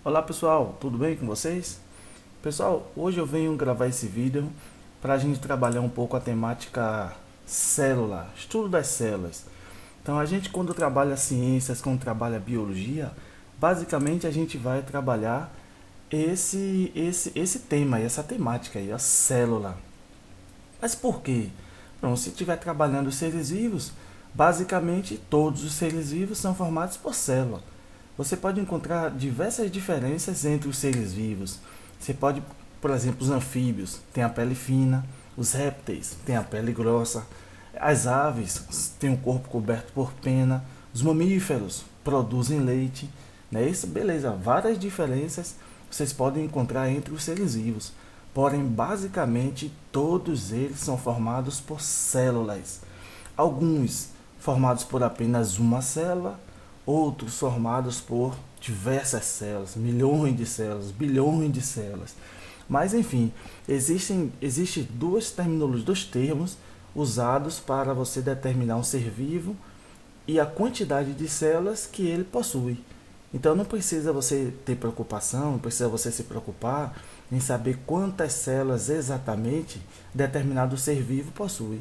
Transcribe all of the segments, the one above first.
Olá pessoal, tudo bem com vocês? Pessoal, hoje eu venho gravar esse vídeo para a gente trabalhar um pouco a temática célula, estudo das células. Então a gente quando trabalha ciências, quando trabalha biologia, basicamente a gente vai trabalhar esse tema, essa temática aí, a célula. Mas por quê? Bom, se estiver trabalhando seres vivos, basicamente todos os seres vivos são formados por célula. Você pode encontrar diversas diferenças entre os seres vivos. Você pode, por exemplo, os anfíbios têm a pele fina, os répteis têm a pele grossa, as aves têm o corpo coberto por pena, os mamíferos produzem leite, né? Isso, beleza, várias diferenças vocês podem encontrar entre os seres vivos. Porém, basicamente, todos eles são formados por células. Alguns formados por apenas uma célula, outros formados por diversas células, milhões de células, bilhões de células. Mas enfim, existem duas terminologias, dois termos usados para você determinar um ser vivo e a quantidade de células que ele possui. Então não precisa você ter preocupação, não precisa você se preocupar em saber quantas células exatamente determinado ser vivo possui,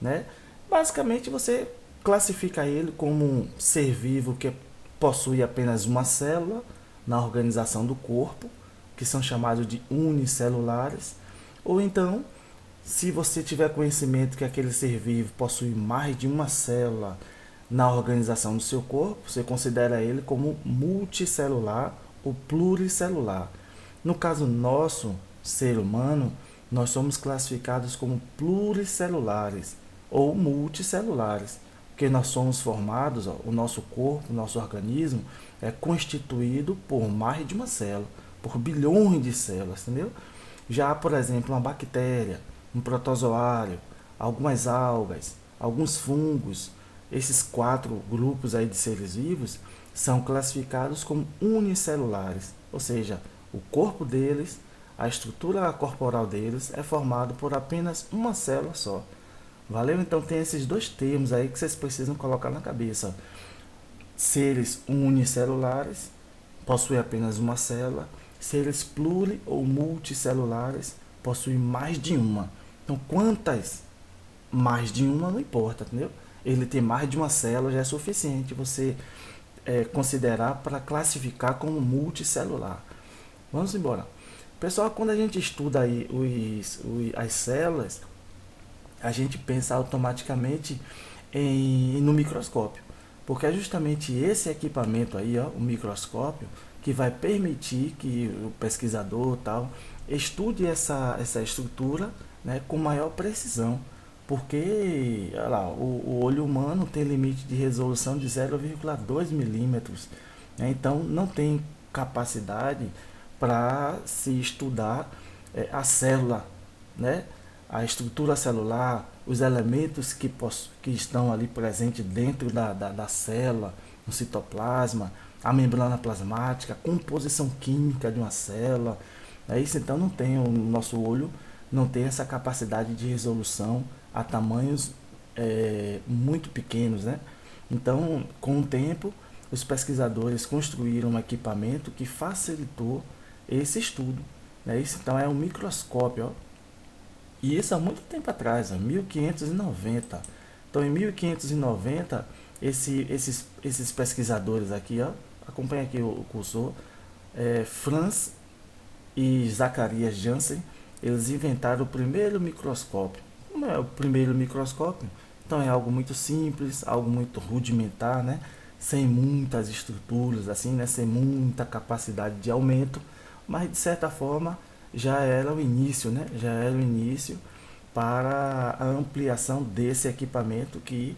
né? Basicamente você classifica ele como um ser vivo que possui apenas uma célula na organização do corpo, que são chamados de unicelulares, ou então, se você tiver conhecimento que aquele ser vivo possui mais de uma célula na organização do seu corpo, você considera ele como multicelular ou pluricelular. No caso nosso, ser humano, nós somos classificados como pluricelulares ou multicelulares, porque nós somos formados, ó, o nosso corpo, o nosso organismo é constituído por mais de uma célula, por bilhões de células, entendeu? Já, por exemplo, uma bactéria, um protozoário, algumas algas, alguns fungos, esses quatro grupos aí de seres vivos são classificados como unicelulares, ou seja, o corpo deles, a estrutura corporal deles é formado por apenas uma célula só. Valeu? Então tem esses dois termos aí que vocês precisam colocar na cabeça. Seres unicelulares possuem apenas uma célula, seres pluri ou multicelulares possuem mais de uma. Então quantas mais de uma não importa, entendeu? Ele ter mais de uma célula já é suficiente você considerar para classificar como multicelular. Vamos embora. Pessoal, quando a gente estuda aí as células, a gente pensa automaticamente no microscópio. Porque é justamente esse equipamento aí, ó, o microscópio, que vai permitir que o pesquisador tal estude essa estrutura, né, com maior precisão. Porque olha lá, o olho humano tem limite de resolução de 0,2 milímetros. Né? Então não tem capacidade para se estudar a célula, né? A estrutura celular, os elementos que estão ali presentes dentro da célula, no citoplasma, a membrana plasmática, a composição química de uma célula. É isso, então não tem, o nosso olho não tem essa capacidade de resolução a tamanhos muito pequenos, né? Então, com o tempo, os pesquisadores construíram um equipamento que facilitou esse estudo. Né? Isso então é um microscópio, ó. E isso há muito tempo atrás, ó, 1590. Então, em 1590, esses pesquisadores aqui, ó, acompanha aqui o cursor, Franz e Zacarias Janssen, eles inventaram o primeiro microscópio. Como é o primeiro microscópio? Então é algo muito simples, algo muito rudimentar, né? Sem muitas estruturas, assim, né? Sem muita capacidade de aumento, mas de certa forma já era o início, né? Já era o início para a ampliação desse equipamento que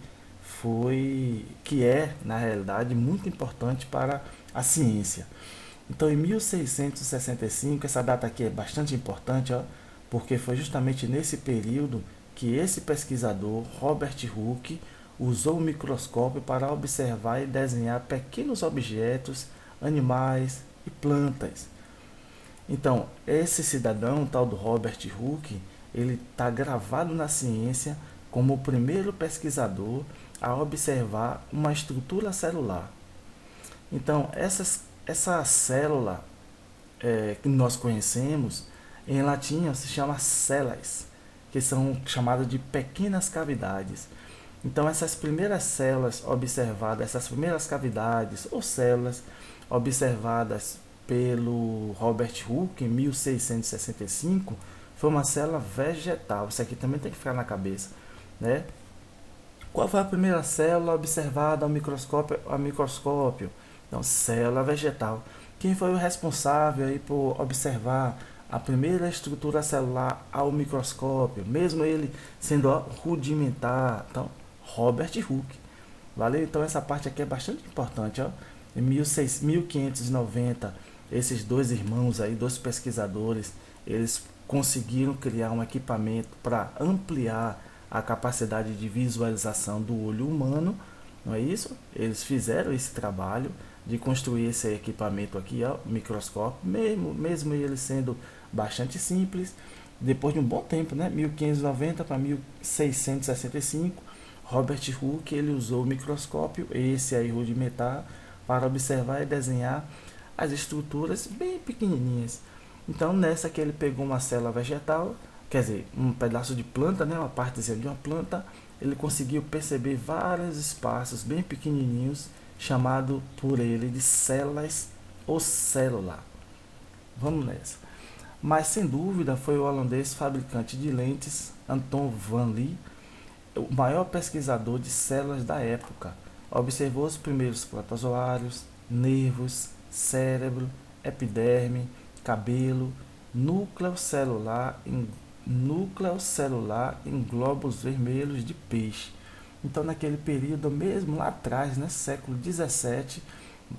é, na realidade, muito importante para a ciência. Então, em 1665, essa data aqui é bastante importante, ó, porque foi justamente nesse período que esse pesquisador, Robert Hooke, usou o microscópio para observar e desenhar pequenos objetos, animais e plantas. Então, esse cidadão, tal do Robert Hooke, ele está gravado na ciência como o primeiro pesquisador a observar uma estrutura celular. Então, essa célula que nós conhecemos, em latim se chama células, que são chamadas de pequenas cavidades. Então essas primeiras células observadas, essas primeiras cavidades ou células observadas pelo Robert Hooke em 1665 foi uma célula vegetal. Isso aqui também tem que ficar na cabeça, né? Qual foi a primeira célula observada ao microscópio? Então, célula vegetal. Quem foi o responsável aí por observar a primeira estrutura celular ao microscópio, mesmo ele sendo rudimentar? Então, Robert Hooke. Valeu? Então essa parte aqui é bastante importante. Ó. Em 1590, esses dois irmãos aí, dois pesquisadores, eles conseguiram criar um equipamento para ampliar a capacidade de visualização do olho humano, não é isso? Eles fizeram esse trabalho de construir esse equipamento aqui, ó, microscópio, mesmo ele sendo bastante simples. Depois de um bom tempo, né, 1590 para 1665, Robert Hooke ele usou o microscópio, esse aí rudimentar, para observar e desenhar as estruturas bem pequenininhas. Então nessa que ele pegou uma célula vegetal, quer dizer, um pedaço de planta, né, uma partezinha de uma planta, ele conseguiu perceber vários espaços bem pequenininhos, chamado por ele de células ou célula. Vamos nessa. Mas sem dúvida foi o holandês fabricante de lentes Anton van Leeuwen, o maior pesquisador de células da época. Observou os primeiros protozoários, nervos, cérebro, epiderme, cabelo, núcleo celular em glóbulos vermelhos de peixe. Então naquele período, mesmo lá atrás, né, século 17,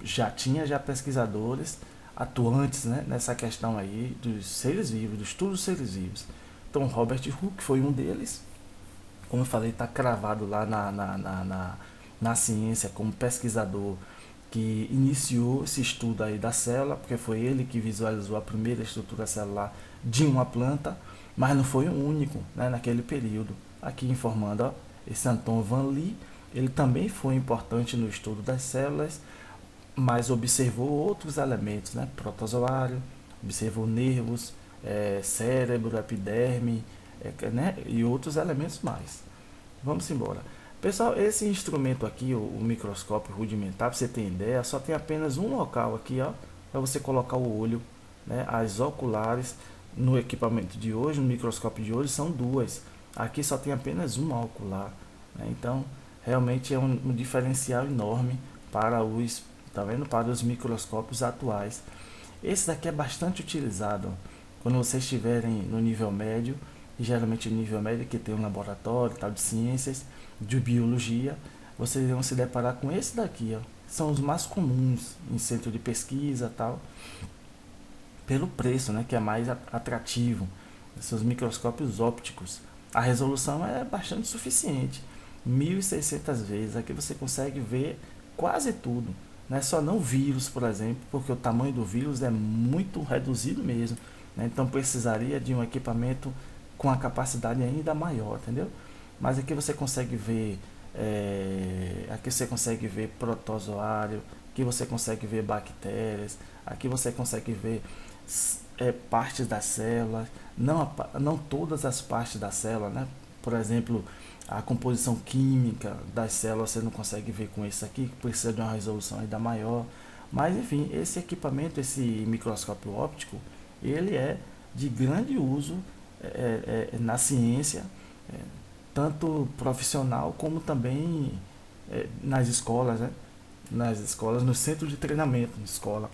já tinha pesquisadores atuantes, né, nessa questão aí dos seres vivos, do estudo dos seres vivos. Então Robert Hooke foi um deles, como eu falei, está cravado lá na ciência como pesquisador que iniciou esse estudo aí da célula, porque foi ele que visualizou a primeira estrutura celular de uma planta, mas não foi o único, né, naquele período. Aqui informando, ó, esse Anton van Leeuwen, ele também foi importante no estudo das células, mas observou outros elementos, né, protozoário, observou nervos, cérebro, epiderme, né, e outros elementos mais. Vamos embora. Pessoal, esse instrumento aqui, o microscópio rudimentar, para você ter ideia, só tem apenas um local aqui, ó, para você colocar o olho, né, as oculares. No equipamento de hoje, no microscópio de hoje, são duas. Aqui só tem apenas uma ocular, né? Então, realmente é um diferencial enorme para os, tá vendo? Para os microscópios atuais. Esse daqui é bastante utilizado quando vocês estiverem no nível médio, e geralmente no nível médio que tem um laboratório tal de ciências, de biologia, vocês vão se deparar com esse daqui, ó. São os mais comuns em centro de pesquisa tal, pelo preço, né, que é mais atrativo. São os microscópios ópticos. A resolução é bastante suficiente, 1600 vezes. Aqui você consegue ver quase tudo. Não é só não vírus, por exemplo, porque o tamanho do vírus é muito reduzido mesmo, né? Então precisaria de um equipamento com a capacidade ainda maior, entendeu? Mas aqui você consegue ver, aqui você consegue ver protozoário, aqui você consegue ver bactérias, aqui você consegue ver partes da célula, não todas as partes da célula, né? Por exemplo, a composição química das células você não consegue ver com esse aqui, que precisa de uma resolução ainda maior. Mas enfim, esse equipamento, esse microscópio óptico, ele é de grande uso na ciência, tanto profissional como também nas escolas, né? Nas escolas, no centro de treinamento, na escola.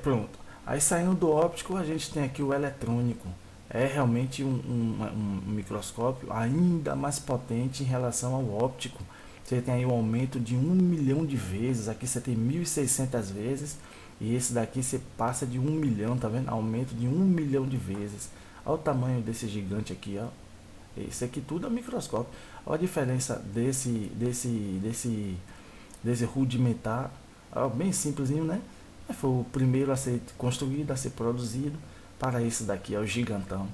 Pronto. Aí saindo do óptico, a gente tem aqui o eletrônico. É realmente um microscópio ainda mais potente em relação ao óptico. Você tem aí um aumento de 1 milhão de vezes. Aqui você tem 1600 vezes. E esse daqui você passa de 1 milhão, tá vendo? Aumento de 1 milhão de vezes. Olha o tamanho desse gigante aqui, ó. Esse aqui tudo é microscópio. Olha a diferença desse rudimentar. Ó, bem simplesinho, né? Foi o primeiro a ser construído, a ser produzido, para esse daqui, é o gigantão.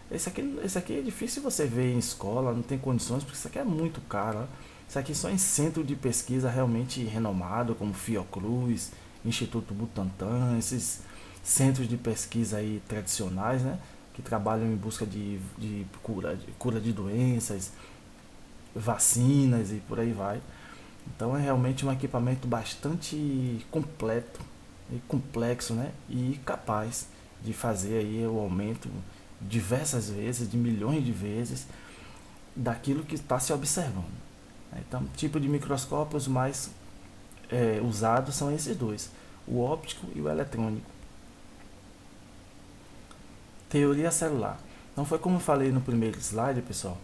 Esse aqui é difícil você ver em escola, não tem condições, porque isso aqui é muito caro. Ó. Isso aqui só em centro de pesquisa realmente renomado, como Fiocruz, Instituto Butantan, esses centros de pesquisa aí tradicionais, né, que trabalham em busca de cura de doenças, vacinas e por aí vai. Então é realmente um equipamento bastante completo e complexo, né, e capaz de fazer aí o aumento diversas vezes, de milhões de vezes, daquilo que está se observando. Então, tipo de microscópios mais usados são esses dois, o óptico e o eletrônico. Teoria celular. Então foi como eu falei no primeiro slide, pessoal.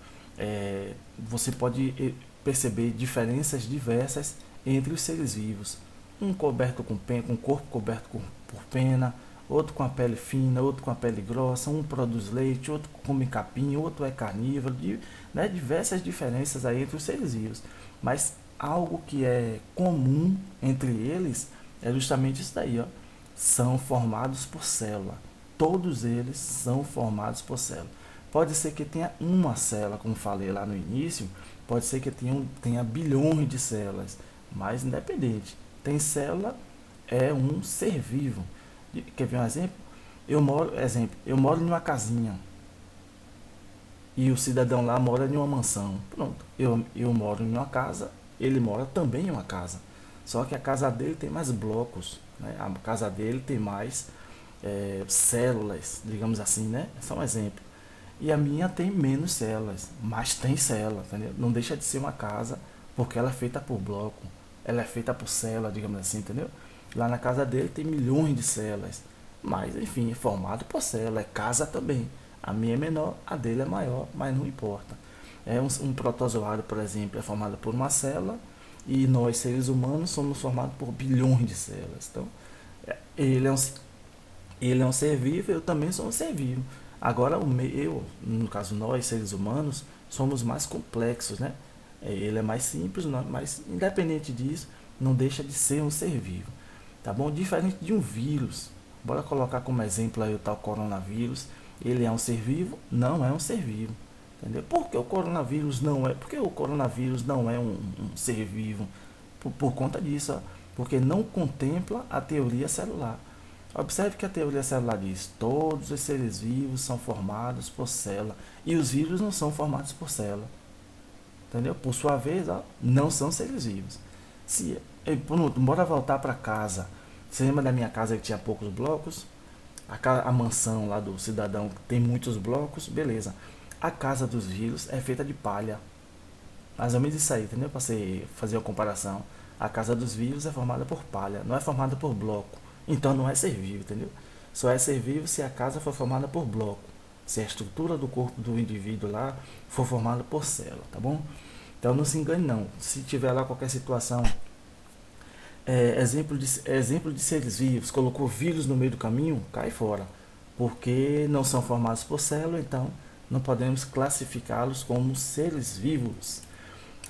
Você pode perceber diferenças diversas entre os seres vivos. Um coberto com pena, com o corpo coberto por pena, outro com a pele fina, outro com a pele grossa, um produz leite, outro come capim, outro é carnívoro, né, diversas diferenças aí entre os seres vivos. Mas algo que é comum entre eles é justamente isso daí, ó. São formados por célula. Todos eles são formados por célula. Pode ser que tenha uma célula, como falei lá no início, pode ser que tenha bilhões de células, mas independente. Tem célula, é um ser vivo. Quer ver um exemplo? Eu moro em uma casinha e o cidadão lá mora em uma mansão. Pronto, eu moro em uma casa, ele mora também em uma casa. Só que a casa dele tem mais blocos, né? A casa dele tem mais células, digamos assim, né? É só um exemplo. E a minha tem menos células, mas tem célula, entendeu? Não deixa de ser uma casa, porque ela é feita por bloco, ela é feita por célula, digamos assim, entendeu? Lá na casa dele tem milhões de células, mas enfim, é formado por célula, é casa também. A minha é menor, a dele é maior, mas não importa. Um protozoário, por exemplo, é formado por uma célula e nós, seres humanos, somos formados por bilhões de células. Então, ele é um, ele é um ser vivo, eu também sou um ser vivo. Agora, no caso nós, seres humanos, somos mais complexos, né? Ele é mais simples, mas independente disso, não deixa de ser um ser vivo. Tá bom? Diferente de um vírus. Bora colocar como exemplo aí o tal coronavírus. Ele é um ser vivo? Não é um ser vivo. Entendeu? Por que o coronavírus não é? Porque o coronavírus não é um ser vivo? Por conta disso, ó, porque não contempla a teoria celular. Observe que a teoria celular diz: todos os seres vivos são formados por célula e os vírus não são formados por célula. Entendeu? Por sua vez, ó, não são seres vivos. Se, pronto, bora voltar para casa. Você lembra da minha casa que tinha poucos blocos? A mansão lá do cidadão tem muitos blocos, beleza. A casa dos vírus é feita de palha. Mais ou menos isso aí, entendeu? Para você fazer a comparação. A casa dos vírus é formada por palha, não é formada por bloco. Então não é ser vivo, entendeu? Só é ser vivo se a casa for formada por bloco. Se a estrutura do corpo do indivíduo lá for formada por célula, tá bom? Então não se engane não. Se tiver lá qualquer situação, exemplo de seres vivos, colocou vírus no meio do caminho, cai fora. Porque não são formados por célula, então não podemos classificá-los como seres vivos.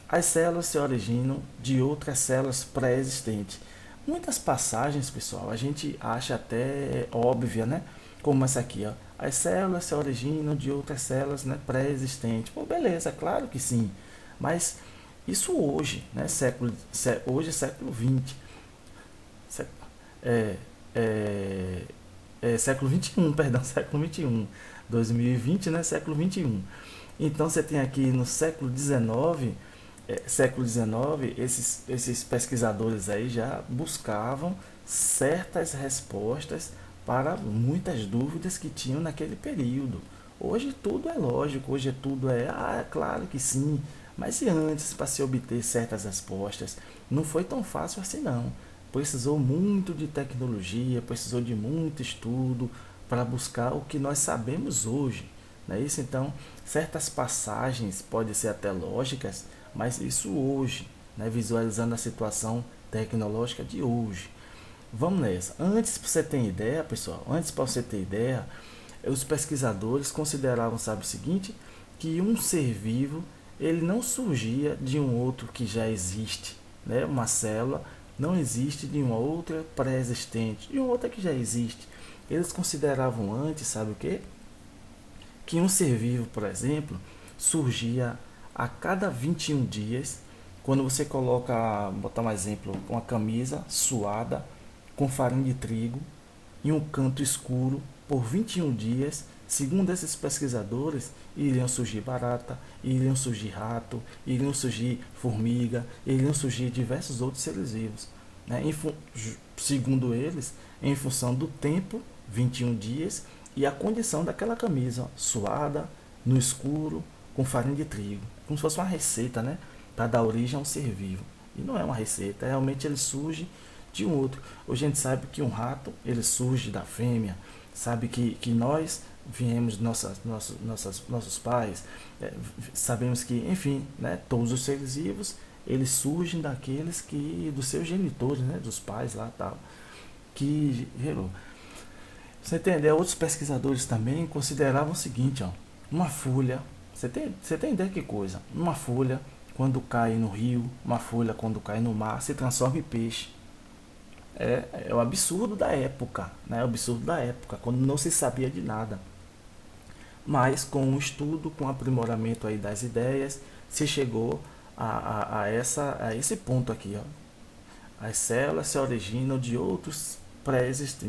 As células se originam de outras células pré-existentes. Muitas passagens, pessoal, a gente acha até óbvia, né? Como essa aqui, ó. As células se originam de outras células, né, pré-existentes. Pô, beleza, claro que sim. Mas isso hoje, né? Hoje é século XX. É, é, século XXI, perdão, século XXI. 2020, né? Século XXI. Então você tem aqui no século XIX, esses pesquisadores aí já buscavam certas respostas para muitas dúvidas que tinham naquele período. Hoje tudo é lógico, hoje tudo é claro que sim, mas e antes, para se obter certas respostas, não foi tão fácil assim não. Precisou muito de tecnologia, precisou de muito estudo para buscar o que nós sabemos hoje. Não é isso? Então, certas passagens podem ser até lógicas, mas isso hoje, né, visualizando a situação tecnológica de hoje. Vamos nessa. Antes, para você ter ideia, pessoal, antes para você ter ideia, os pesquisadores consideravam, sabe o seguinte, que um ser vivo, ele não surgia de um outro que já existe, né? Uma célula não existe de uma outra pré-existente, de uma outra que já existe. Eles consideravam antes, sabe o quê? Que um ser vivo, por exemplo, surgia a cada 21 dias, quando você coloca, botar um exemplo, uma camisa suada, com farinha de trigo em um canto escuro por 21 dias. Segundo esses pesquisadores, iriam surgir barata, iriam surgir rato, iriam surgir formiga, iriam surgir diversos outros seres vivos. Né? Segundo eles, em função do tempo, 21 dias, e a condição daquela camisa, ó, suada, no escuro, com farinha de trigo. Como se fosse uma receita, né? Para dar origem a um ser vivo. E não é uma receita, realmente ele surge de um outro. Hoje a gente sabe que um rato, ele surge da fêmea, sabe que nós viemos de nossos pais, sabemos que, enfim, né, todos os seres vivos, eles surgem daqueles que, dos seus genitores, né, dos pais lá tal, que gerou. Você entendeu? Outros pesquisadores também consideravam o seguinte, ó, uma folha, você tem ideia que coisa? Uma folha, quando cai no rio, uma folha, quando cai no mar, se transforma em peixe. É o absurdo da época, né? É o absurdo da época, quando não se sabia de nada. Mas com o estudo, com o aprimoramento aí das ideias, se chegou a esse ponto aqui, ó. As células se originam de outros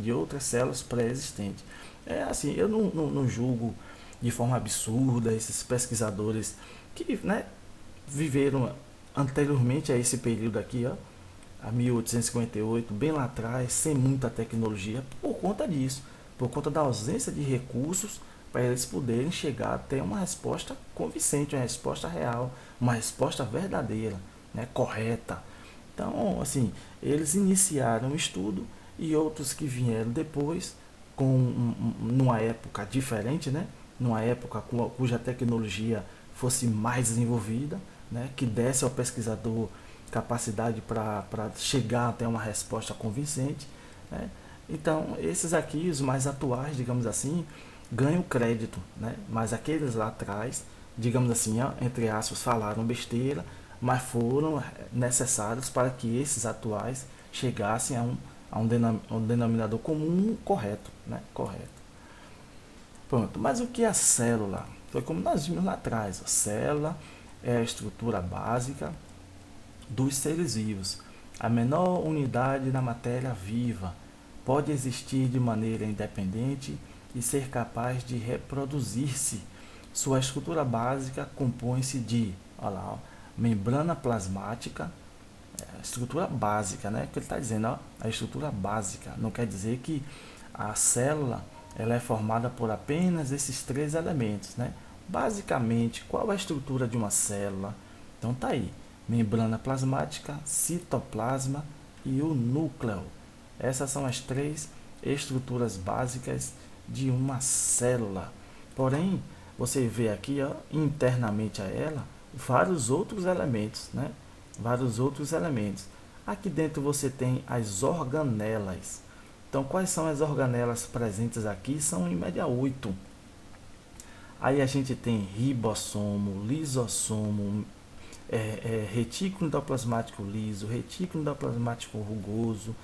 de outras células pré-existentes. É assim, eu não julgo de forma absurda esses pesquisadores que, né, viveram anteriormente a esse período aqui, ó, a 1858, bem lá atrás, sem muita tecnologia, por conta disso, por conta da ausência de recursos para eles poderem chegar até uma resposta convincente, uma resposta real, uma resposta verdadeira, né, correta. Então, assim, eles iniciaram o estudo e outros que vieram depois, numa época diferente, né, numa época cuja tecnologia fosse mais desenvolvida, né, que desse ao pesquisador capacidade para chegar até uma resposta convincente. Né? Então, esses aqui, os mais atuais, digamos assim, ganham crédito, né? Mas aqueles lá atrás, digamos assim, ó, entre aspas, falaram besteira, mas foram necessários para que esses atuais chegassem a um denominador comum correto. Né? Correto. Pronto, mas o que é a célula? Foi como nós vimos lá atrás. A célula é a estrutura básica dos seres vivos. A menor unidade da matéria viva pode existir de maneira independente e ser capaz de reproduzir-se. Sua estrutura básica compõe-se de, olha lá, ó, membrana plasmática, a estrutura básica, né? Que ele está dizendo, ó, a estrutura básica. Não quer dizer que a célula ela é formada por apenas esses três elementos, né? Basicamente, qual é a estrutura de uma célula? Então tá aí. Membrana plasmática, citoplasma e o núcleo. Essas são as três estruturas básicas de uma célula. Porém, você vê aqui, ó, internamente a ela, vários outros elementos, né? Vários outros elementos. Aqui dentro você tem as organelas. Então, quais são as organelas presentes aqui? São em média 8. Aí a gente tem ribossomo, lisossomo, retículo endoplasmático liso, retículo endoplasmático rugoso,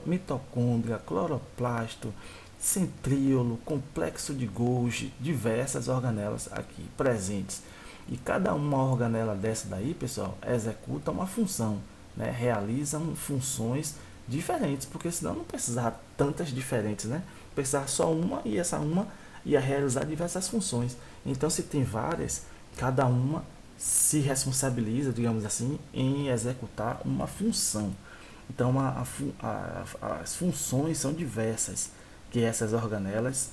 mitocôndria, cloroplasto, centríolo, complexo de Golgi, diversas organelas aqui presentes. E cada uma organela dessa daí, pessoal, executa uma função, né? Realizam funções diferentes, porque senão não precisar tantas diferentes, né? Precisar só uma e essa uma ia realizar diversas funções. Então, se tem várias, cada uma se responsabiliza, digamos assim, em executar uma função. Então, as funções são diversas que essas organelas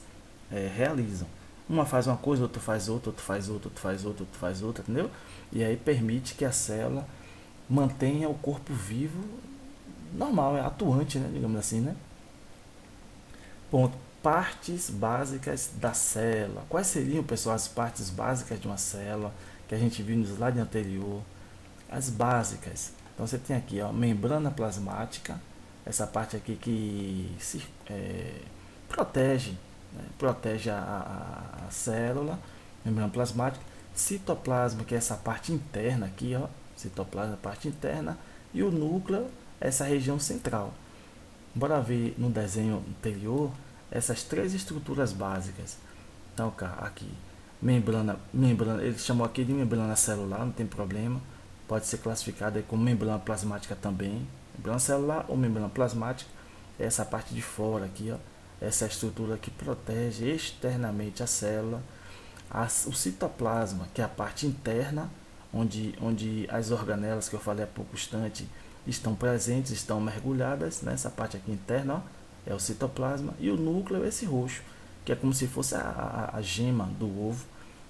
realizam. Uma faz uma coisa, outro faz outra, outro faz outra, outro faz outra, outro faz outra, entendeu? E aí permite que a célula mantenha o corpo vivo normal, atuante, né? Digamos assim, né? Ponto. Partes básicas da célula. Quais seriam, pessoal, as partes básicas de uma célula que a gente viu no slide anterior? As básicas. Então você tem aqui, ó, membrana plasmática, essa parte aqui que protege, né? Protege a célula, membrana plasmática, citoplasma, que é essa parte interna aqui, ó, citoplasma, a parte interna, e o núcleo, essa região central. Bora ver no desenho anterior essas três estruturas básicas. Então, aqui, membrana, ele chamou aqui de membrana celular, não tem problema. Pode ser classificada como membrana plasmática também. Membrana celular ou membrana plasmática. essa parte de fora aqui, ó, essa estrutura que protege externamente a célula. O citoplasma, que é a parte interna, onde as organelas que eu falei há pouco instante estão presentes, estão mergulhadas nessa parte aqui interna, ó, é o citoplasma. E o núcleo é esse roxo, que é como se fosse a gema do ovo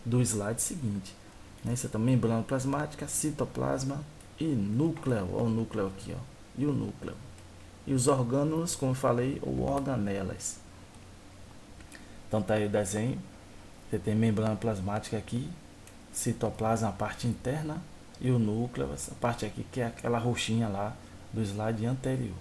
do slide seguinte. Essa é a membrana plasmática, citoplasma e núcleo. Olha o núcleo aqui, ó, e o núcleo. E os orgânulos, como eu falei, ou organelas. Então tá aí o desenho. Você tem membrana plasmática aqui, citoplasma, a parte interna, e o núcleo, essa parte aqui que é aquela roxinha lá do slide anterior.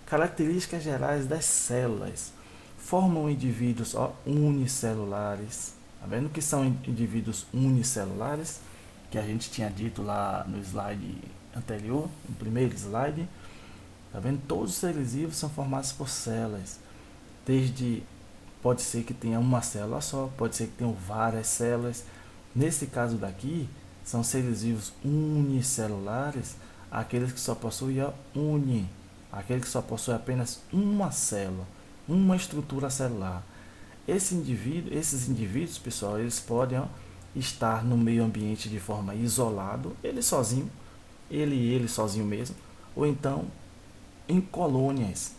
Características gerais das células. Formam indivíduos unicelulares. Tá vendo que são indivíduos unicelulares? Que a gente tinha dito lá no slide anterior, no primeiro slide. Tá vendo? Todos os seres vivos são formados por células. Desde, pode ser que tenha uma célula só, pode ser que tenham várias células. Nesse caso daqui, são seres vivos unicelulares, aqueles que só possuem aquele que só possui apenas uma célula, uma estrutura celular. Esses indivíduos, pessoal, eles podem estar no meio ambiente de forma isolado, ele sozinho mesmo, ou então em colônias,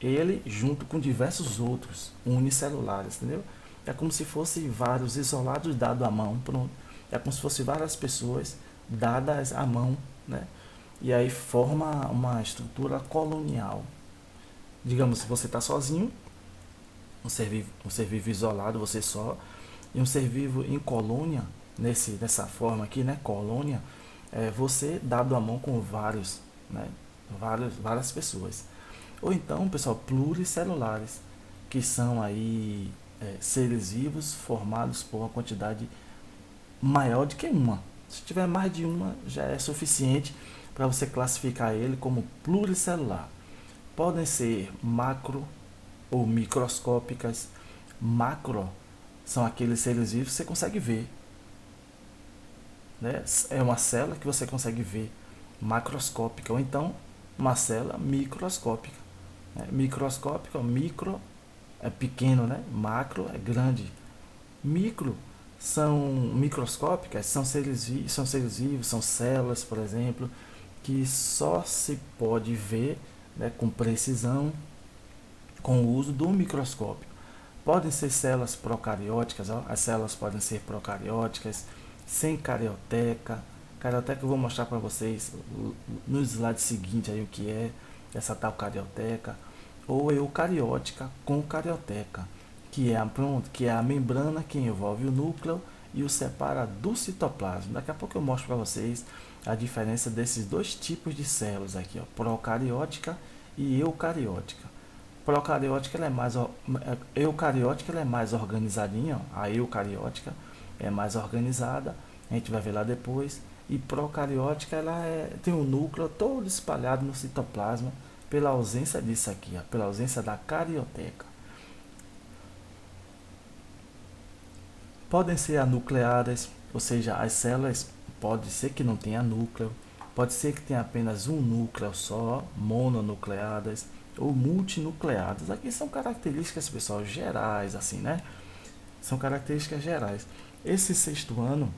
ele junto com diversos outros unicelulares, entendeu? É como se fossem vários isolados dados à mão, pronto. É como se fossem várias pessoas dadas à mão, né? E aí forma uma estrutura colonial. Digamos, se você está sozinho, um ser vivo isolado, você só, e um ser vivo em colônia, dessa forma aqui, né, colônia, você dado à mão com vários, né, várias pessoas. Ou então, pessoal, pluricelulares, que são aí seres vivos formados por uma quantidade maior do que uma. Se tiver mais de uma, já é suficiente para você classificar ele como pluricelular. Podem ser macro ou microscópicas. Macro são aqueles seres vivos que você consegue ver, né? É uma célula que você consegue ver, macroscópica, ou então uma célula microscópica, né? Microscópica, micro é pequeno, né? Macro é grande. Micro são microscópicas, são seres vivos, são células, por exemplo, que só se pode ver, né, com precisão com o uso do microscópio. Podem ser células procarióticas, ó. As células podem ser procarióticas, sem carioteca. Carioteca eu vou mostrar para vocês no slide seguinte aí o que é essa tal carioteca. Ou eucariótica com carioteca, que é a membrana que envolve o núcleo e o separa do citoplasma. Daqui a pouco eu mostro para vocês a diferença desses dois tipos de células aqui, ó, procariótica e eucariótica. Procariótica ela é mais eucariótica ela é mais organizadinha, ó. A eucariótica é mais organizada, a gente vai ver lá depois. E procariótica tem o núcleo todo espalhado no citoplasma pela ausência disso aqui, ó, pela ausência da carioteca. Podem ser anucleadas, ou seja, as células pode ser que não tenha núcleo, pode ser que tenha apenas um núcleo só, mononucleadas ou multinucleadas. Aqui são características, pessoal, gerais, assim, né? São características gerais. Esse sexto ano,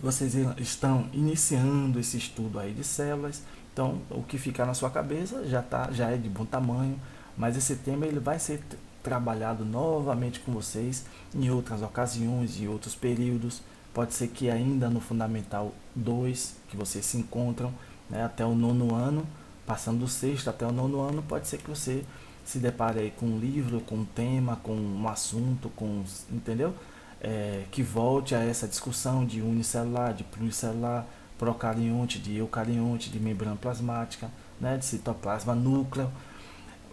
vocês estão iniciando esse estudo aí de células, então o que ficar na sua cabeça já é de bom tamanho, mas esse tema ele vai ser trabalhado novamente com vocês em outras ocasiões e outros períodos. Pode ser que ainda no Fundamental 2, que vocês se encontram, né, até o nono ano, passando do sexto até o nono ano, pode ser que você se depare aí com um livro, com um tema, com um assunto, entendeu? Que volte a essa discussão de unicelular, de pluricelular, procarionte, de eucarionte, de membrana plasmática, né, de citoplasma, núcleo.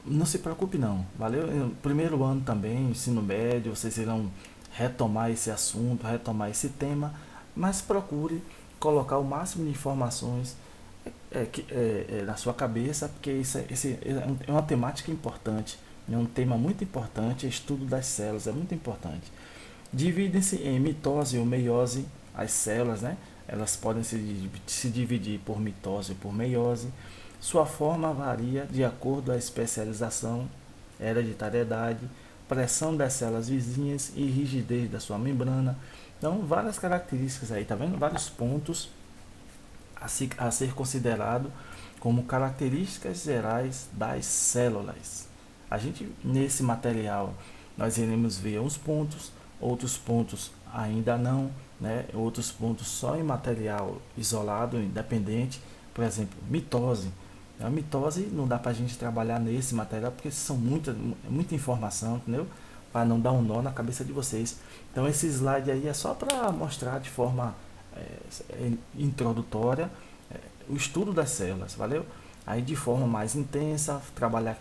Não se preocupe não, valeu? No primeiro ano também, ensino médio, vocês irão retomar esse assunto, retomar esse tema, mas procure colocar o máximo de informações na sua cabeça, porque é uma temática importante, é um tema muito importante, estudo das células é muito importante. Dividem-se em mitose ou meiose, as células, né? Elas podem se dividir por mitose ou por meiose. Sua forma varia de acordo com a especialização, hereditariedade, pressão das células vizinhas e rigidez da sua membrana. Então, várias características aí, tá vendo? Vários pontos a ser considerado como características gerais das células. A gente, nesse material, nós iremos ver uns pontos, outros pontos ainda não, né? Outros pontos só em material isolado, independente. Por exemplo, mitose. A mitose não dá para a gente trabalhar nesse material porque são muita informação, entendeu? Para não dar um nó na cabeça de vocês. Então esse slide aí é só para mostrar de forma introdutória o estudo das células, valeu? Aí de forma mais intensa, trabalhar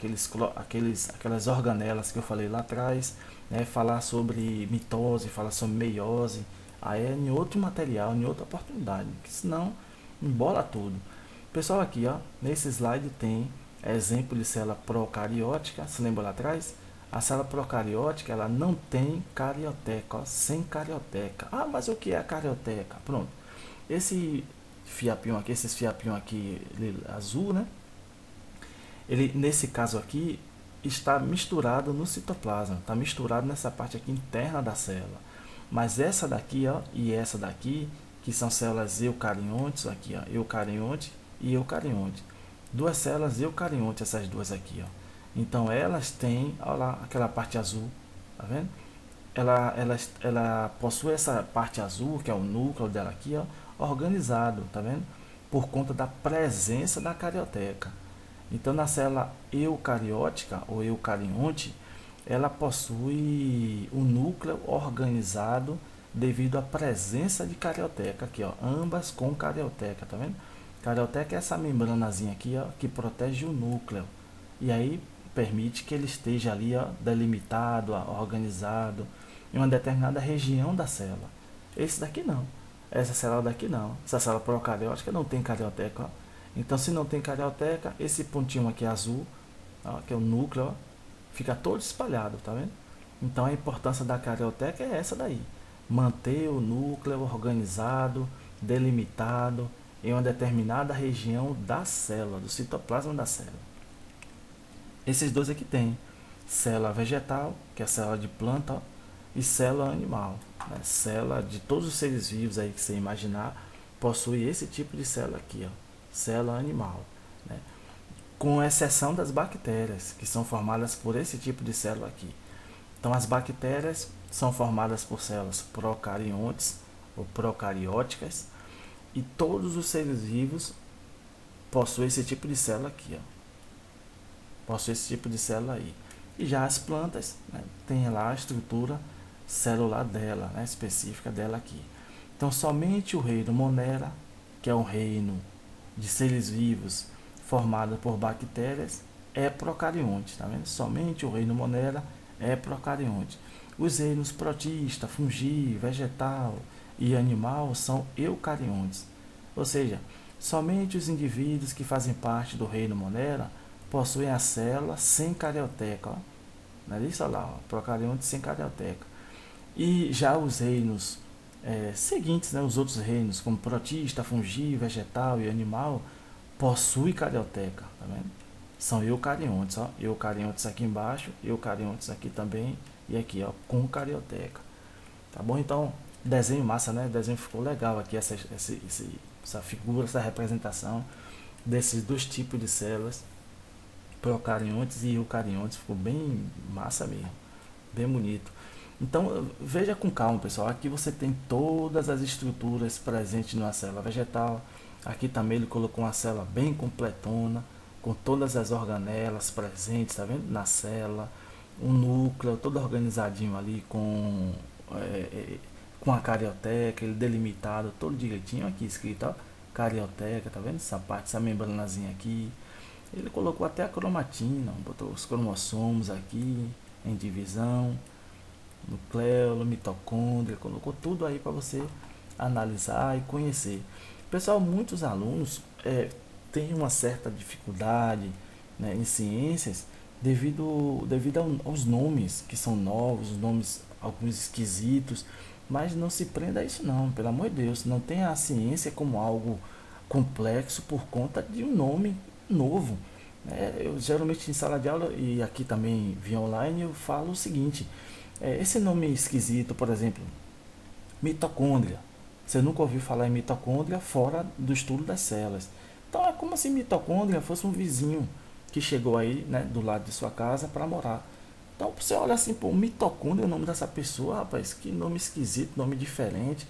aquelas organelas que eu falei lá atrás, né? Falar sobre mitose, falar sobre meiose, aí é em outro material, em outra oportunidade, que senão embola tudo. Pessoal, aqui ó, nesse slide tem exemplo de célula procariótica, se lembra lá atrás? A célula procariótica ela não tem carioteca, ó, sem carioteca. Ah, mas o que é a carioteca? Pronto. Esse fiapinho aqui, esses fiapinhos aqui azul, né? Ele, nesse caso aqui, está misturado no citoplasma, está misturado nessa parte aqui interna da célula. Mas essa daqui, ó, e essa daqui, que são células eucariontes, aqui, ó, eucarionte e eucarionte. Duas células eucariontes, essas duas aqui, ó. Então elas têm, olha lá, aquela parte azul, tá vendo? Ela possui essa parte azul, que é o núcleo dela aqui, ó, organizado, tá vendo? Por conta da presença da carioteca. Então, na célula eucariótica ou eucarionte, ela possui o núcleo organizado devido à presença de carioteca aqui, ó, ambas com carioteca, tá vendo? Carioteca é essa membranazinha aqui, ó, que protege o núcleo. E aí permite que ele esteja ali, ó, delimitado, ó, organizado em uma determinada região da célula. Esse daqui não. Essa célula daqui não. Essa célula procariótica não tem carioteca, ó. Então, se não tem carioteca, esse pontinho aqui azul, ó, que é o núcleo, ó, fica todo espalhado, tá vendo? Então, a importância da carioteca é essa daí. Manter o núcleo organizado, delimitado em uma determinada região da célula, do citoplasma da célula. Esses dois aqui tem célula vegetal, que é a célula de planta, ó, e célula animal. Né? Célula de todos os seres vivos aí que você imaginar, possui esse tipo de célula aqui, ó, célula animal. Né? Com exceção das bactérias, que são formadas por esse tipo de célula aqui. Então as bactérias são formadas por células procariontes ou procarióticas, e todos os seres vivos possuem esse tipo de célula aqui, ó. Possui esse tipo de célula aí. E já as plantas, né, tem lá a estrutura celular dela, né, específica dela aqui. Então somente o reino Monera, que é um reino de seres vivos formado por bactérias, é procarionte, tá vendo? Somente o reino Monera é procarionte. Os reinos protista, fungi, vegetal e animal são eucariontes. Ou seja, somente os indivíduos que fazem parte do reino Monera possuem a célula sem carioteca, ó. Não é isso? Olha lá, ó, procarionte sem carioteca. E já os reinos seguintes, né, os outros reinos, como protista, fungi, vegetal e animal, possuem carioteca, tá vendo? São eucariontes, ó, eucariontes aqui embaixo, eucariontes aqui também, e aqui, ó, com carioteca. Tá bom? Então, desenho massa, né? O desenho ficou legal aqui, essa figura, essa representação desses dois tipos de células, procariontes e eucariontes, ficou bem massa mesmo, bem bonito. Então veja com calma, pessoal, aqui você tem todas as estruturas presentes numa célula vegetal. Aqui também ele colocou uma célula bem completona, com todas as organelas presentes, tá vendo? Na célula, um núcleo todo organizadinho ali com a carioteca, ele delimitado todo direitinho, aqui escrito, ó, carioteca, tá vendo? Essa parte, essa membranazinha aqui. Ele colocou até a cromatina, botou os cromossomos aqui em divisão, nucleolo, mitocôndria, colocou tudo aí para você analisar e conhecer. Pessoal, muitos alunos têm uma certa dificuldade, né, em ciências devido aos nomes que são novos, os nomes alguns esquisitos, mas não se prenda a isso não, pelo amor de Deus, não tenha a ciência como algo complexo por conta de um nome novo. Eu geralmente em sala de aula e aqui também via online eu falo o seguinte, esse nome esquisito, por exemplo, mitocôndria. Você nunca ouviu falar em mitocôndria fora do estudo das células. Então é como se mitocôndria fosse um vizinho que chegou aí, né, do lado de sua casa para morar. Então você olha assim, pô, mitocôndria é o nome dessa pessoa, rapaz, que nome esquisito, nome diferente.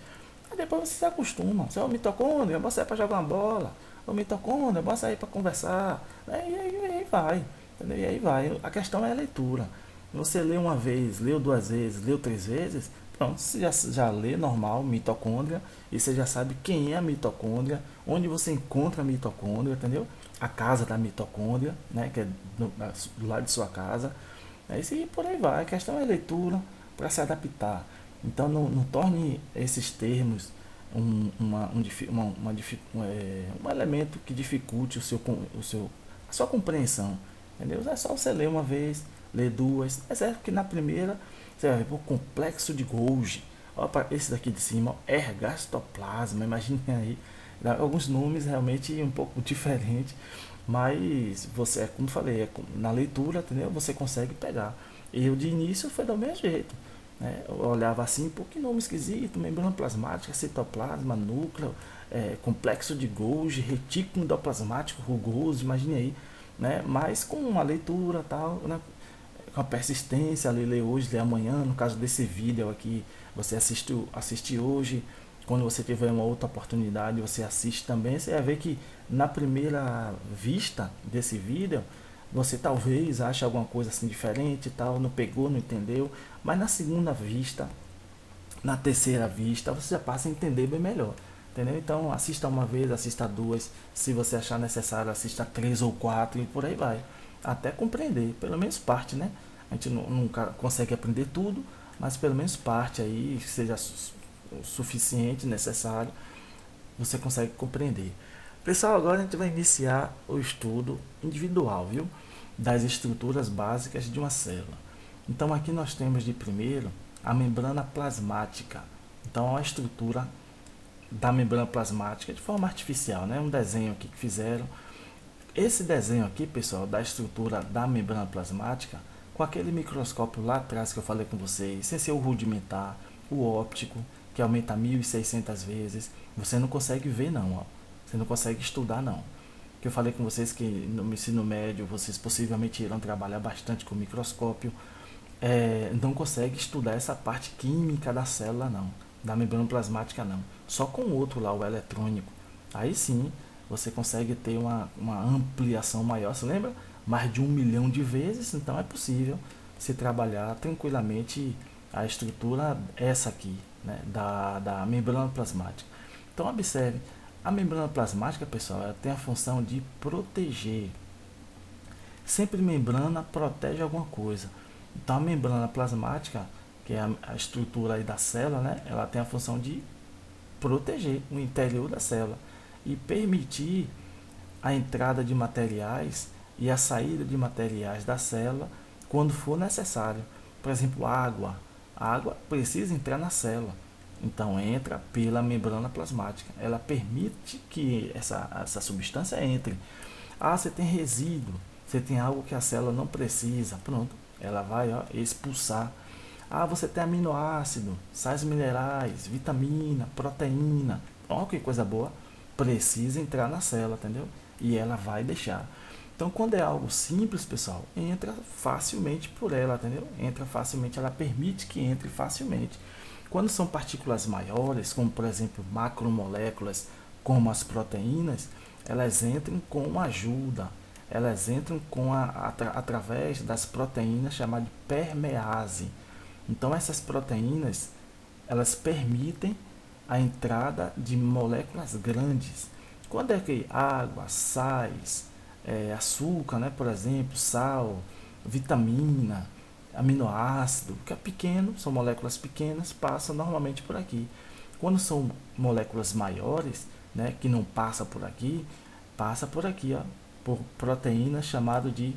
Aí depois você se acostuma. Você é o mitocôndria, bota sair para jogar uma bola. O mitocôndria, bota sair para conversar. E aí vai. Entendeu? E aí vai. A questão é a leitura. Você lê uma vez, leu duas vezes, leu três vezes, pronto, você já lê normal, mitocôndria, e você já sabe quem é a mitocôndria, onde você encontra a mitocôndria, entendeu? A casa da mitocôndria, né, que é do lado de sua casa. E por aí vai. A questão é leitura para se adaptar. Então não torne esses termos um elemento que dificulte a sua compreensão. Entendeu? É só você ler uma vez, ler duas. É certo que na primeira você vai ver o complexo de Golgi. Olha esse daqui de cima, ergastoplasma. Imagine aí. Alguns nomes realmente um pouco diferentes, mas você, como eu falei, na leitura, entendeu? Você consegue pegar. Eu de início foi do mesmo jeito. Né? Eu olhava assim, pô, que nome esquisito, membrana plasmática, citoplasma, núcleo, complexo de Golgi, retículo endoplasmático rugoso, imagine aí. Né? Mas com uma leitura tal, né? Com a persistência, ler hoje, ler amanhã, no caso desse vídeo aqui, você assiste hoje, quando você tiver uma outra oportunidade, você assiste também, você vai ver que na primeira vista desse vídeo, você talvez ache alguma coisa assim diferente e tal, não pegou, não entendeu, mas na segunda vista, na terceira vista, você já passa a entender bem melhor. Entendeu? Então assista uma vez, assista duas, se você achar necessário, assista três ou quatro e por aí vai. Até compreender, pelo menos parte, né? A gente nunca consegue aprender tudo, mas pelo menos parte aí, seja o suficiente, necessário, você consegue compreender. Pessoal, agora a gente vai iniciar o estudo individual, viu? Das estruturas básicas de uma célula. Então aqui nós temos de primeiro a membrana plasmática. Então a estrutura da membrana plasmática de forma artificial, né? Um desenho aqui que fizeram. Esse desenho aqui, pessoal, da estrutura da membrana plasmática, com aquele microscópio lá atrás que eu falei com vocês, sem ser o rudimentar, o óptico, que aumenta 1.600 vezes, você não consegue ver não, ó. Você não consegue estudar não. Que eu falei com vocês que no ensino médio vocês possivelmente irão trabalhar bastante com microscópio, não consegue estudar essa parte química da célula não, da membrana plasmática não, só com o outro lá, o eletrônico. Aí sim você consegue ter uma ampliação maior, você lembra? Mais de 1 milhão de vezes, então é possível se trabalhar tranquilamente a estrutura essa aqui, né, da membrana plasmática. Então observe, a membrana plasmática, pessoal, ela tem a função de proteger. Sempre membrana protege alguma coisa. Então a membrana plasmática, que é a estrutura aí da célula, né, ela tem a função de proteger o interior da célula e permitir a entrada de materiais e a saída de materiais da célula quando for necessário. Por exemplo, água. A água precisa entrar na célula, então entra pela membrana plasmática. Ela permite que essa substância entre. Ah, você tem resíduo, você tem algo que a célula não precisa, pronto, ela vai expulsar. Ah, você tem aminoácido, sais minerais, vitamina, proteína. Ó, que coisa boa. Precisa entrar na célula, entendeu? E ela vai deixar. Então, quando é algo simples, pessoal, entra facilmente por ela, entendeu? Entra facilmente, ela permite que entre facilmente. Quando são partículas maiores, como por exemplo macromoléculas, como as proteínas, elas entram com ajuda. Elas entram através das proteínas chamadas de permease. Então essas proteínas, elas permitem a entrada de moléculas grandes. Quando é que água, sais, açúcar, né, por exemplo, sal, vitamina, aminoácido, que é pequeno, são moléculas pequenas, passam normalmente por aqui. Quando são moléculas maiores, né, que não passa por aqui, passa por aqui, ó, por proteínas chamadas de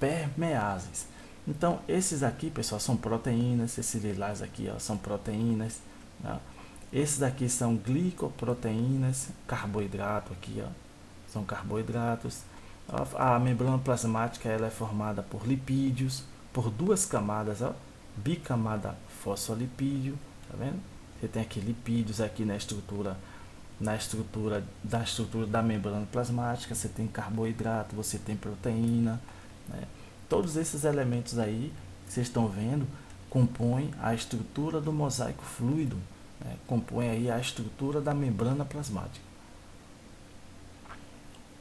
permeases. Então, esses aqui, pessoal, são proteínas. Esses lilás aqui, ó, são proteínas. Né? Esses aqui são glicoproteínas, carboidrato aqui, ó, são carboidratos. A membrana plasmática ela é formada por lipídios, por duas camadas, ó, bicamada fosfolipídio, tá vendo? Você tem aqui lipídios aqui na estrutura da membrana plasmática, você tem carboidrato, você tem proteína, né? Todos esses elementos aí que vocês estão vendo compõem a estrutura do mosaico fluido, né? Compõem aí a estrutura da membrana plasmática.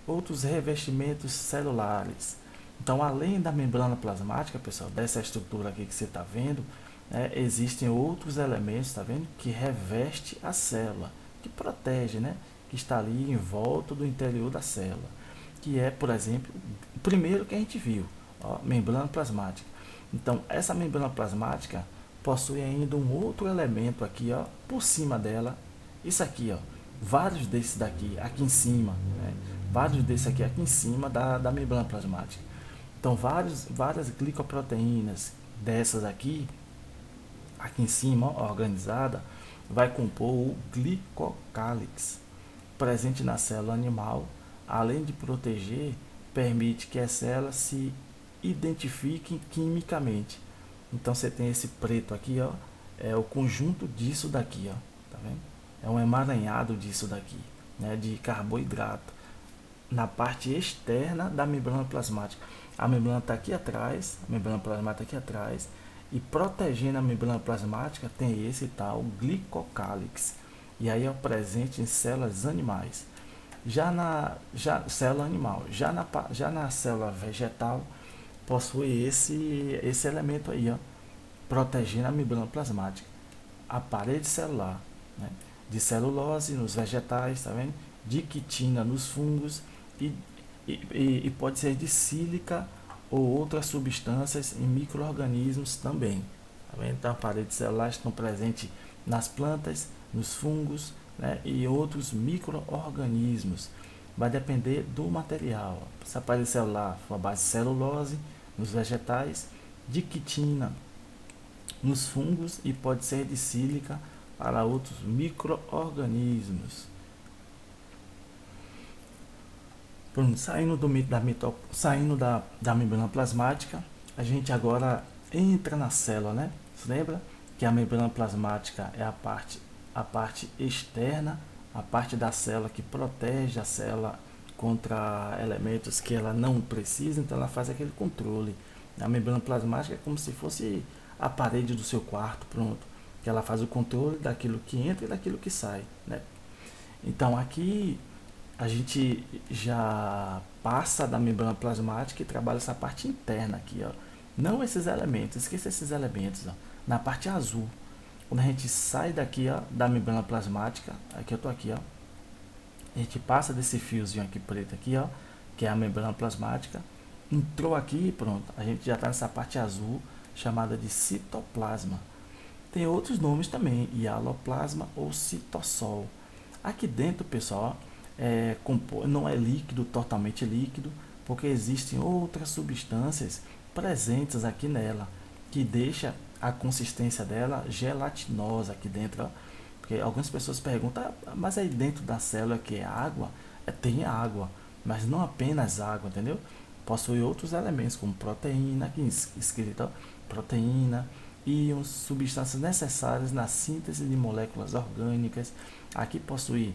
Outros revestimentos celulares. Então, além da membrana plasmática, pessoal, dessa estrutura aqui que você está vendo, né, existem outros elementos, tá vendo, que reveste a célula, que protege, né, que está ali em volta do interior da célula, que é, por exemplo, o primeiro que a gente viu, ó, membrana plasmática. Então, essa membrana plasmática possui ainda um outro elemento aqui, ó, por cima dela, isso aqui, ó, vários desses daqui, aqui em cima, né, vários desses aqui em cima da membrana plasmática. Então, várias glicoproteínas dessas aqui em cima, ó, organizada, vai compor o glicocálix, presente na célula animal, além de proteger, permite que as células se identifiquem quimicamente. Então você tem esse preto aqui, ó, é o conjunto disso daqui, ó, tá vendo? É um emaranhado disso daqui, né, de carboidrato, na parte externa da membrana plasmática. A membrana está aqui atrás, a membrana plasmática está aqui atrás, e protegendo a membrana plasmática tem esse tal glicocálix. E aí é presente em células animais. Célula animal, já na célula vegetal, possui esse elemento aí, ó, protegendo a membrana plasmática. A parede celular, né, de celulose nos vegetais, tá vendo? De quitina nos fungos e pode ser de sílica ou outras substâncias em micro-organismos também. Tá vendo? Então, a parede celular estão presentes nas plantas, nos fungos, né, e outros micro-organismos. Vai depender do material. Se a parede celular for a base de celulose, nos vegetais, de quitina nos fungos e pode ser de sílica para outros micro-organismos. Saindo da membrana plasmática, a gente agora entra na célula, né? Você lembra que a membrana plasmática é a parte externa, a parte da célula que protege a célula contra elementos que ela não precisa, então ela faz aquele controle. A membrana plasmática é como se fosse a parede do seu quarto, pronto, que ela faz o controle daquilo que entra e daquilo que sai, né? Então aqui a gente já passa da membrana plasmática e trabalha essa parte interna aqui, ó. Não esses elementos, esqueça esses elementos, ó. Na parte azul, quando a gente sai daqui, ó, da membrana plasmática, aqui eu tô aqui, ó. A gente passa desse fiozinho aqui preto aqui, ó, que é a membrana plasmática. Entrou aqui, pronto, a gente já está nessa parte azul chamada de citoplasma. Tem outros nomes também, hialoplasma ou citossol. Aqui dentro, pessoal, não é líquido, totalmente líquido, porque existem outras substâncias presentes aqui nela, que deixa a consistência dela gelatinosa aqui dentro, ó. Porque algumas pessoas perguntam, mas aí dentro da célula que é água? Tem água, mas não apenas água, entendeu? Possui outros elementos, como proteína, aqui escrito, ó, proteína, íons, substâncias necessárias na síntese de moléculas orgânicas. Aqui possui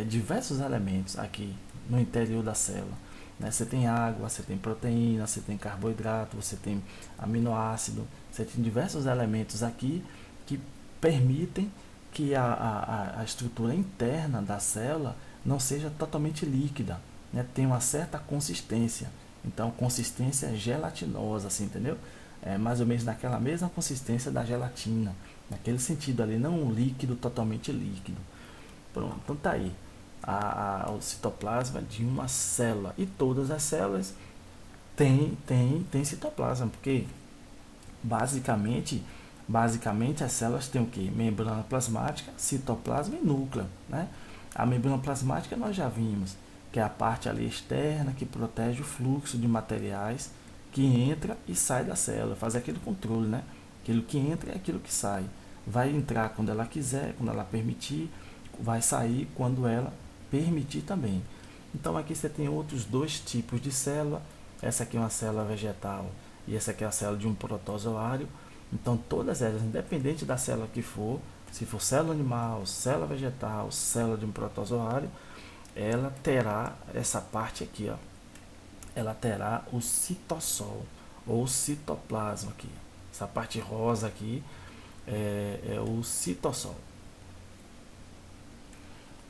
diversos elementos aqui no interior da célula, né? Você tem água, você tem proteína, você tem carboidrato, você tem aminoácido, você tem diversos elementos aqui que permitem que a estrutura interna da célula não seja totalmente líquida, né? Tem uma certa consistência, então consistência gelatinosa, assim, entendeu? É mais ou menos naquela mesma consistência da gelatina, naquele sentido ali, não um líquido totalmente líquido. Pronto, então tá aí o citoplasma de uma célula. E todas as células têm citoplasma, porque basicamente as células têm o que? Membrana plasmática, citoplasma e núcleo, né? A membrana plasmática nós já vimos, que é a parte ali externa que protege o fluxo de materiais que entra e sai da célula, faz aquele controle, né? Aquilo que entra é aquilo que sai. Vai entrar quando ela quiser, quando ela permitir, vai sair quando ela permitir também. Então aqui você tem outros dois tipos de célula. Essa aqui é uma célula vegetal e essa aqui é a célula de um protozoário. Então todas elas, independente da célula que for, se for célula animal, célula vegetal, célula de um protozoário, ela terá essa parte aqui, ó. Ela terá o citossol ou citoplasma aqui. Essa parte rosa aqui é o citossol.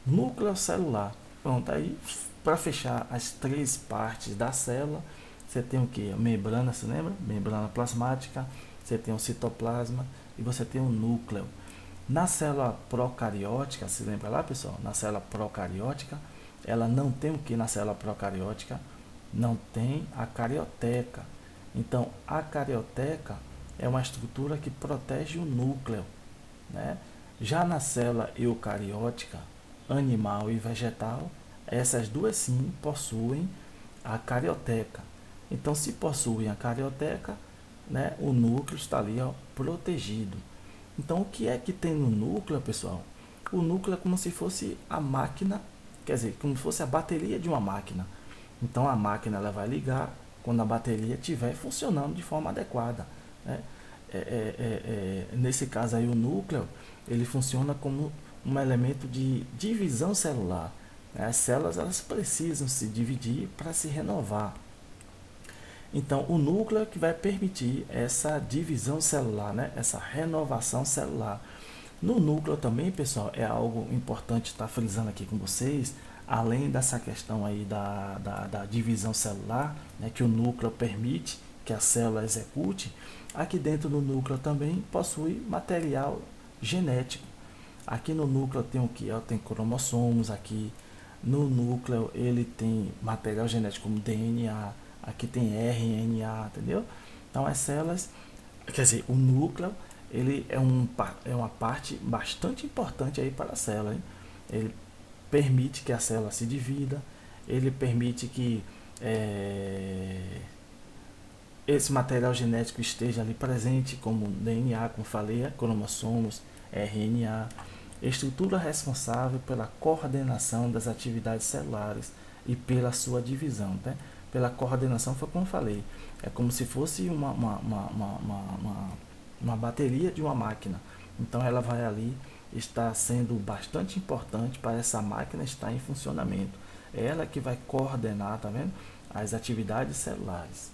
Núcleo celular. Pronto, aí para fechar as três partes da célula, você tem o que? A membrana, se lembra? Membrana plasmática, você tem o citoplasma e você tem o núcleo. Na célula procariótica, se lembra lá, pessoal? Na célula procariótica, ela não tem o que na célula procariótica? Não tem a carioteca. Então, a carioteca é uma estrutura que protege o núcleo, né? Já na célula eucariótica, animal e vegetal, essas duas sim possuem a carioteca. Então, se possuem a carioteca, né, o núcleo está ali, ó, protegido. Então, o que é que tem no núcleo, pessoal? O núcleo é como se fosse a máquina, quer dizer, como se fosse a bateria de uma máquina. Então, a máquina ela vai ligar quando a bateria estiver funcionando de forma adequada, né? Nesse caso aí, o núcleo ele funciona como um elemento de divisão celular. As células elas precisam se dividir para se renovar. Então, o núcleo é que vai permitir essa divisão celular, né? Essa renovação celular. No núcleo também, pessoal, é algo importante estar frisando aqui com vocês, além dessa questão aí da divisão celular, né, que o núcleo permite que a célula execute, aqui dentro do núcleo também possui material genético. Aqui no núcleo tem o que? Tem cromossomos aqui. No núcleo ele tem material genético como DNA, aqui tem RNA, entendeu? Então as células, quer dizer, o núcleo ele é uma parte bastante importante aí para a célula, hein? Ele permite que a célula se divida, ele permite que esse material genético esteja ali presente, como DNA, como falei, cromossomos, RNA, estrutura responsável pela coordenação das atividades celulares e pela sua divisão, né? Pela coordenação foi como eu falei, é como se fosse uma bateria de uma máquina. Então ela vai ali estar sendo bastante importante para essa máquina estar em funcionamento. É ela que vai coordenar, tá vendo? As atividades celulares.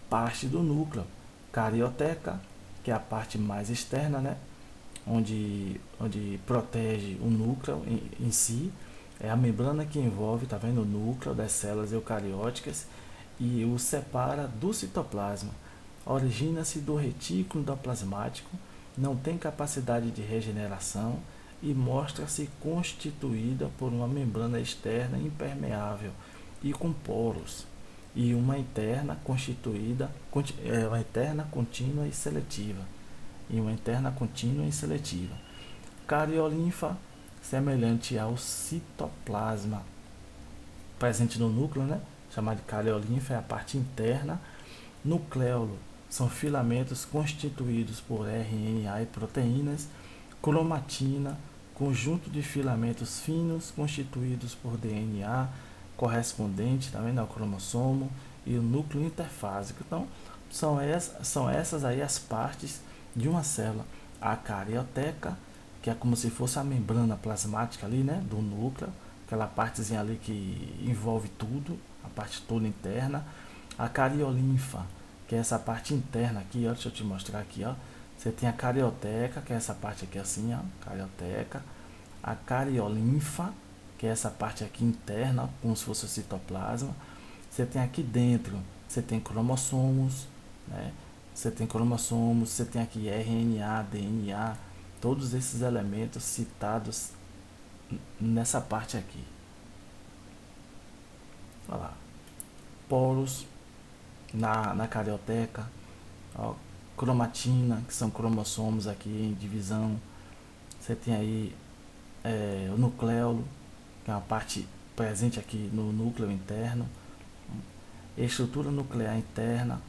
Parte do núcleo, carioteca, que é a parte mais externa, né? Onde protege o núcleo em si, é a membrana que envolve, tá vendo, o núcleo das células eucarióticas e o separa do citoplasma. Origina-se do retículo endoplasmático, não tem capacidade de regeneração e mostra-se constituída por uma membrana externa impermeável e com poros e uma interna constituída, uma interna contínua e seletiva. Cariolinfa, semelhante ao citoplasma, presente no núcleo, né? Chamado de cariolinfa, é a parte interna. Nucleolo são filamentos constituídos por RNA e proteínas. Cromatina, conjunto de filamentos finos constituídos por DNA correspondente, tá vendo, ao cromossomo e o núcleo interfásico. Então, são essas aí as partes de uma célula. A carioteca, que é como se fosse a membrana plasmática ali, né, do núcleo, aquela partezinha ali que envolve tudo, a parte toda interna. A cariolinfa, que é essa parte interna aqui, ó, deixa eu te mostrar aqui, ó. Você tem a carioteca, que é essa parte aqui assim, ó, carioteca. A cariolinfa, que é essa parte aqui interna, como se fosse o citoplasma. Você tem aqui dentro, você tem cromossomos, né? Você tem aqui RNA, DNA, todos esses elementos citados nessa parte aqui. Olha lá. Poros na carioteca, ó, cromatina, que são cromossomos aqui em divisão. Você tem aí o nucleolo, que é uma parte presente aqui no núcleo interno, estrutura nuclear interna,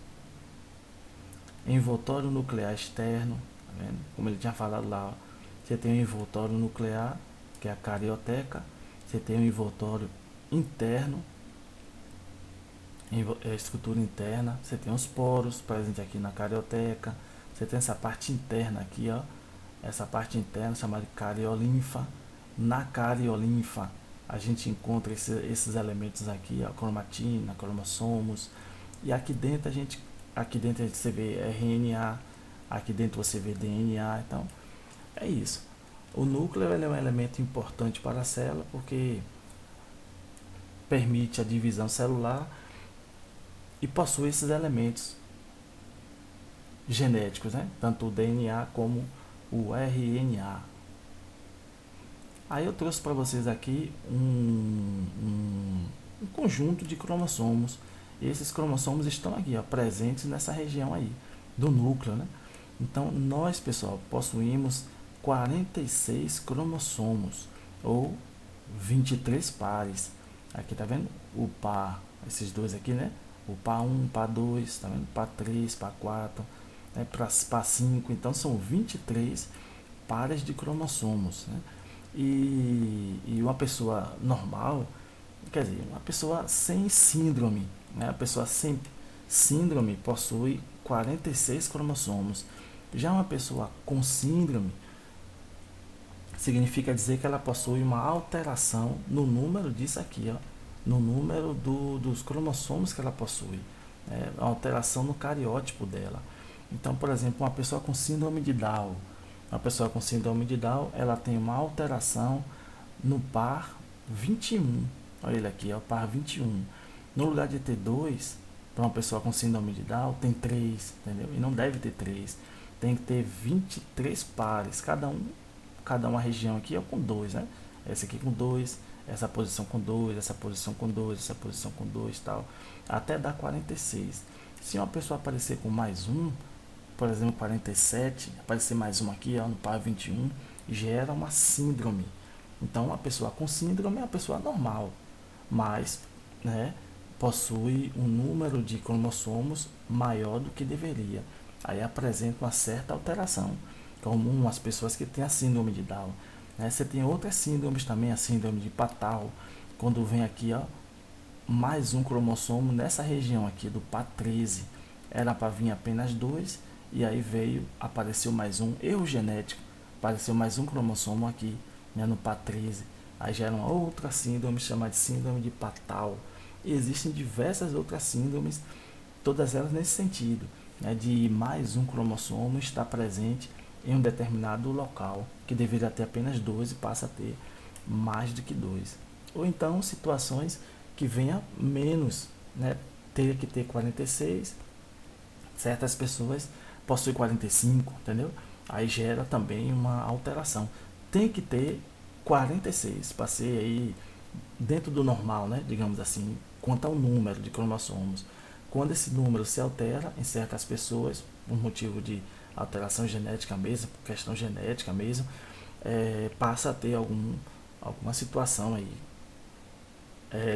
envoltório nuclear externo, tá vendo? Como ele tinha falado lá, ó, você tem o envoltório nuclear, que é a carioteca, você tem um envoltório interno, estrutura interna, você tem os poros presentes aqui na carioteca, você tem essa parte interna aqui, ó, essa parte interna chamada de cariolinfa. Na cariolinfa a gente encontra esses elementos aqui, a cromatina, cromossomos, e aqui dentro você vê RNA, aqui dentro você vê DNA, então é isso. O núcleo ele é um elemento importante para a célula porque permite a divisão celular e possui esses elementos genéticos, né? Tanto o DNA como o RNA. Aí eu trouxe para vocês aqui um conjunto de cromossomos. E esses cromossomos estão aqui, ó, presentes nessa região aí do núcleo, né? Então nós, pessoal, possuímos 46 cromossomos ou 23 pares. Aqui tá vendo o par, esses dois aqui, né? O par 1, par 2, tá vendo? Par 3, par 4, né? Par 5, então são 23 pares de cromossomos, né? E uma pessoa normal, quer dizer, uma pessoa sem síndrome, né? A pessoa sem síndrome possui 46 cromossomos. Já uma pessoa com síndrome significa dizer que ela possui uma alteração no número disso aqui, ó, no número dos cromossomos que ela possui, uma alteração no cariótipo dela. Então, por exemplo, uma pessoa com síndrome de Down, ela tem uma alteração no par 21. Olha ele aqui, é o par 21. No lugar de ter 2, para uma pessoa com síndrome de Down, tem 3, entendeu? E não deve ter 3. Tem que ter 23 pares, cada uma região aqui é com 2, né? Essa aqui com 2, essa posição com 2, essa posição com 2, essa posição com 2, tal, até dar 46. Se uma pessoa aparecer com mais um, por exemplo, 47, aparecer mais um aqui, ó, no par 21, gera uma síndrome. Então, uma pessoa com síndrome é uma pessoa normal, mas, né, possui um número de cromossomos maior do que deveria. Aí apresenta uma certa alteração, como as pessoas que têm a síndrome de Down, né? Você tem outras síndromes também, a síndrome de Patau, quando vem aqui, ó, mais um cromossomo nessa região aqui do par 13, era para vir apenas 2, e aí apareceu mais um erro genético, apareceu mais um cromossomo aqui, né, no par 13, aí gera uma outra síndrome chamada de síndrome de Patau. E existem diversas outras síndromes, todas elas nesse sentido, né, de mais um cromossomo estar presente em um determinado local, que deveria ter apenas 2 e passa a ter mais do que 2. Ou então situações que venha menos, né, ter que ter 46, certas pessoas possuem 45, entendeu? Aí gera também uma alteração. Tem que ter 46 para ser aí dentro do normal, né, digamos assim, quanto ao número de cromossomos. Quando esse número se altera em certas pessoas, por motivo de alteração genética mesmo, por questão genética mesmo, passa a ter alguma situação aí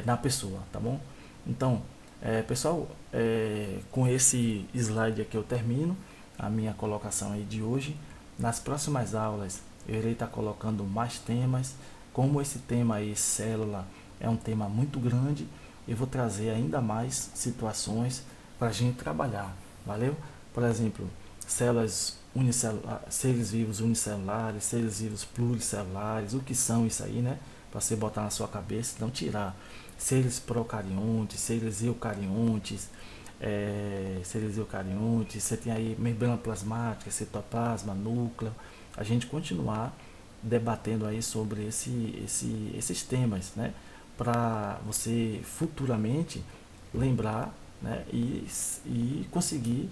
na pessoa, tá bom? Então, pessoal, com esse slide aqui eu termino a minha colocação aí de hoje. Nas próximas aulas eu irei estar colocando mais temas, como esse tema aí, célula, é um tema muito grande, eu vou trazer ainda mais situações para a gente trabalhar, valeu? Por exemplo, células unicelulares, seres vivos unicelulares, seres vivos pluricelulares, o que são isso aí, né? Para você botar na sua cabeça, não tirar. Seres procariontes, seres eucariontes, você tem aí membrana plasmática, citoplasma, núcleo. A gente continuar debatendo aí sobre esses temas, né? Para você futuramente lembrar, né? E conseguir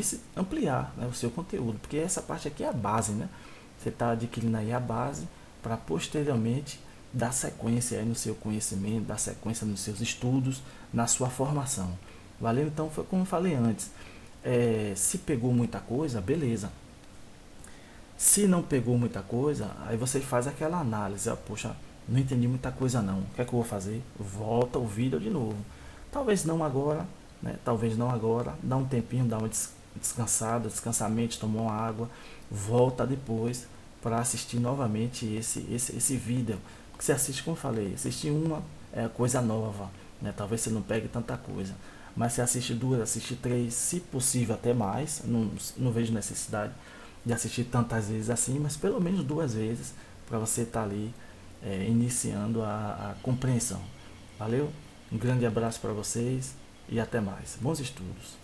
se ampliar, né, o seu conteúdo, porque essa parte aqui é a base, né? Você está adquirindo aí a base para posteriormente dar sequência aí no seu conhecimento, dar sequência nos seus estudos, na sua formação. Valeu? Então foi como eu falei antes. Se pegou muita coisa, beleza. Se não pegou muita coisa, aí você faz aquela análise. Poxa, não entendi muita coisa não. O que é que eu vou fazer? Volta o vídeo de novo. Talvez não agora, né? Talvez não agora. Dá um tempinho, dá uma descansada, descansamento, tomar uma água. Volta depois para assistir novamente esse vídeo. que você assiste, como eu falei, assiste uma coisa nova, né? Talvez você não pegue tanta coisa, mas você assiste duas, assiste três, se possível até mais. Não vejo necessidade de assistir tantas vezes assim, mas pelo menos duas vezes para você estar ali iniciando a compreensão. Valeu? Um grande abraço para vocês e até mais. Bons estudos!